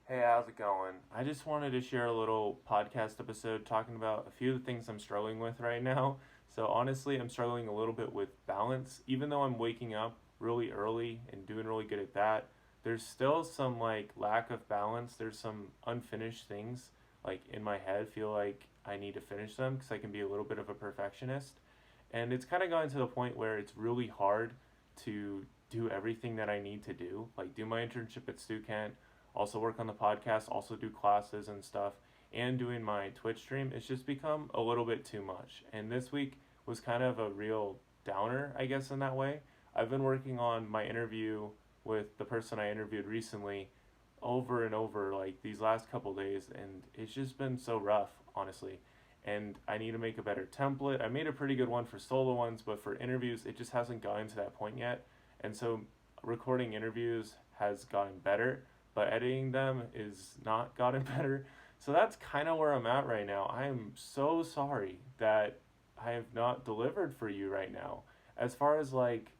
Hey, how's it going? I just wanted to share a little podcast episode talking about a few of the things I'm struggling with right now. So, honestly, I'm struggling a little bit with balance. Even though I'm waking up really early and doing really good at that, there's still some like lack of balance. There's some unfinished things like in my head, feel like I need to finish them because I can be a little bit of a perfectionist. And it's kind of gotten to the point where it's really hard to do everything that I need to do, like do my internship at Stu Kent, also work on the podcast, also do classes and stuff, and doing my Twitch stream. It's just become a little bit too much. And this week was kind of a real downer, I guess, in that way. I've been working on my interview with the person I interviewed recently over and over like these last couple days, and it's just been so rough, honestly. And I need to make a better template. I made a pretty good one for solo ones, but for interviews it just hasn't gotten to that point yet. And so recording interviews has gotten better, but editing them is not gotten better. So that's kind of where I'm at right now. I am so sorry that I have not delivered for you right now. As far as like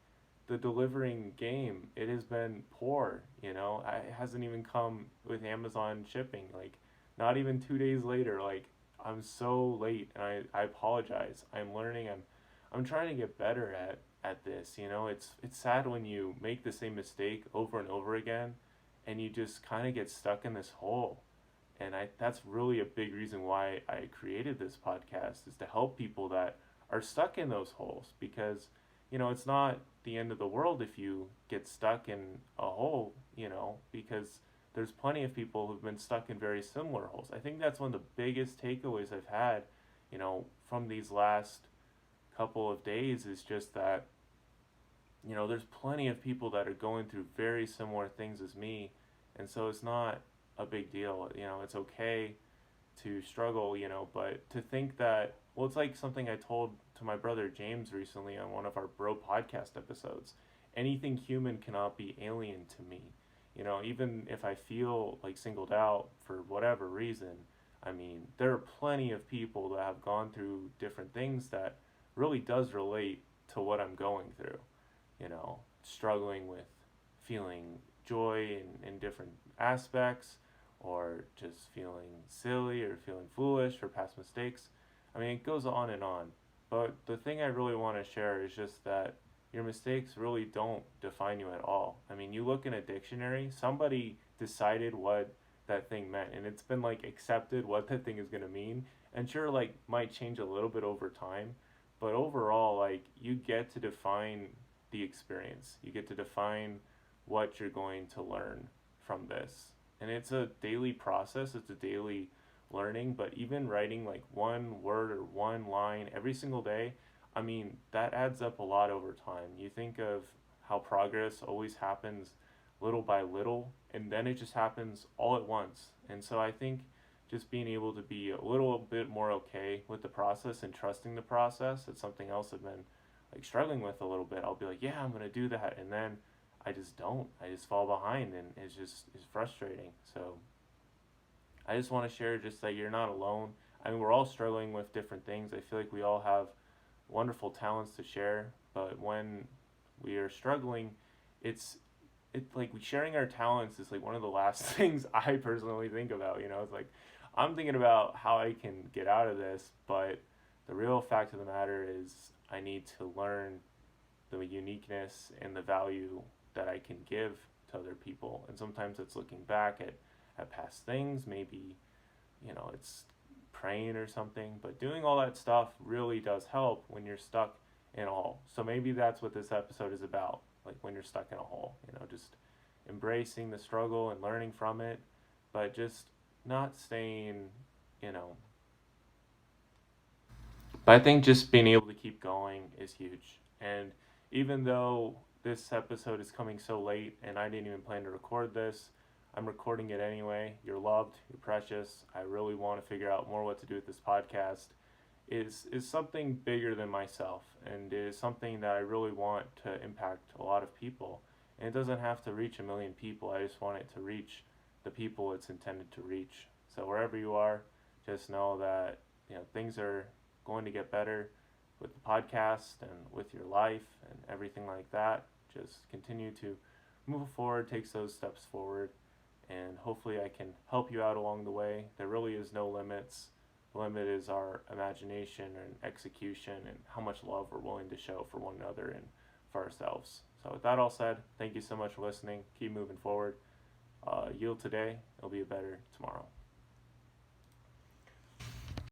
the delivering game, it has been poor, It hasn't even come with Amazon shipping. Like, not even 2 days later, like, I'm so late and I apologize. I'm learning. I'm trying to get better at this, It's sad when you make the same mistake over and over again and you just kind of get stuck in this hole. And that's really a big reason why I created this podcast, is to help people that are stuck in those holes, because it's not the end of the world if you get stuck in a hole, because there's plenty of people who've been stuck in very similar holes. I think that's one of the biggest takeaways I've had, from these last couple of days, is just that there's plenty of people that are going through very similar things as me, and so it's not a big deal. It's okay to struggle, but to think that, well, it's like something I told to my brother James recently on one of our bro podcast episodes. Anything human cannot be alien to me. Even if I feel like singled out for whatever reason, I mean, there are plenty of people that have gone through different things that really does relate to what I'm going through, struggling with feeling joy in different aspects, or just feeling silly or feeling foolish for past mistakes. I mean, it goes on and on. But the thing I really want to share is just that your mistakes really don't define you at all. I mean, you look in a dictionary, somebody decided what that thing meant, and it's been like accepted what that thing is going to mean. And sure, like, might change a little bit over time, but overall, like, you get to define the experience. You get to define what you're going to learn from this. And it's a daily process, it's a daily learning, but even writing like one word or one line every single day, I mean, that adds up a lot over time. You think of how progress always happens little by little, and then it just happens all at once. And so I think just being able to be a little bit more okay with the process and trusting the process, it's something else I've been like struggling with a little bit. I'll be like, yeah, I'm gonna do that, and then I just don't. I just fall behind, and it's frustrating. So I just want to share just that you're not alone. I mean, we're all struggling with different things. I feel like we all have wonderful talents to share, but when we are struggling, it's like sharing our talents is like one of the last things I personally think about. It's like I'm thinking about how I can get out of this, but the real fact of the matter is I need to learn the uniqueness and the value that I can give to other people. And sometimes it's looking back at past things, maybe, it's praying or something, but doing all that stuff really does help when you're stuck in a hole. So maybe that's what this episode is about, like when you're stuck in a hole, just embracing the struggle and learning from it, but just not staying, you know. But I think just being able to keep going is huge. And even though this episode is coming so late and I didn't even plan to record this, I'm recording it anyway. You're loved, you're precious. I really want to figure out more what to do with this podcast. Is something bigger than myself, and is something that I really want to impact a lot of people. And it doesn't have to reach a million people. I just want it to reach the people it's intended to reach. So wherever you are, just know that things are going to get better with the podcast and with your life and everything like that. Just continue to move forward, take those steps forward, and hopefully I can help you out along the way. There really is no limits. The limit is our imagination and execution and how much love we're willing to show for one another and for ourselves. So with that all said, thank you so much for listening. Keep moving forward. Yield today. It'll be a better tomorrow.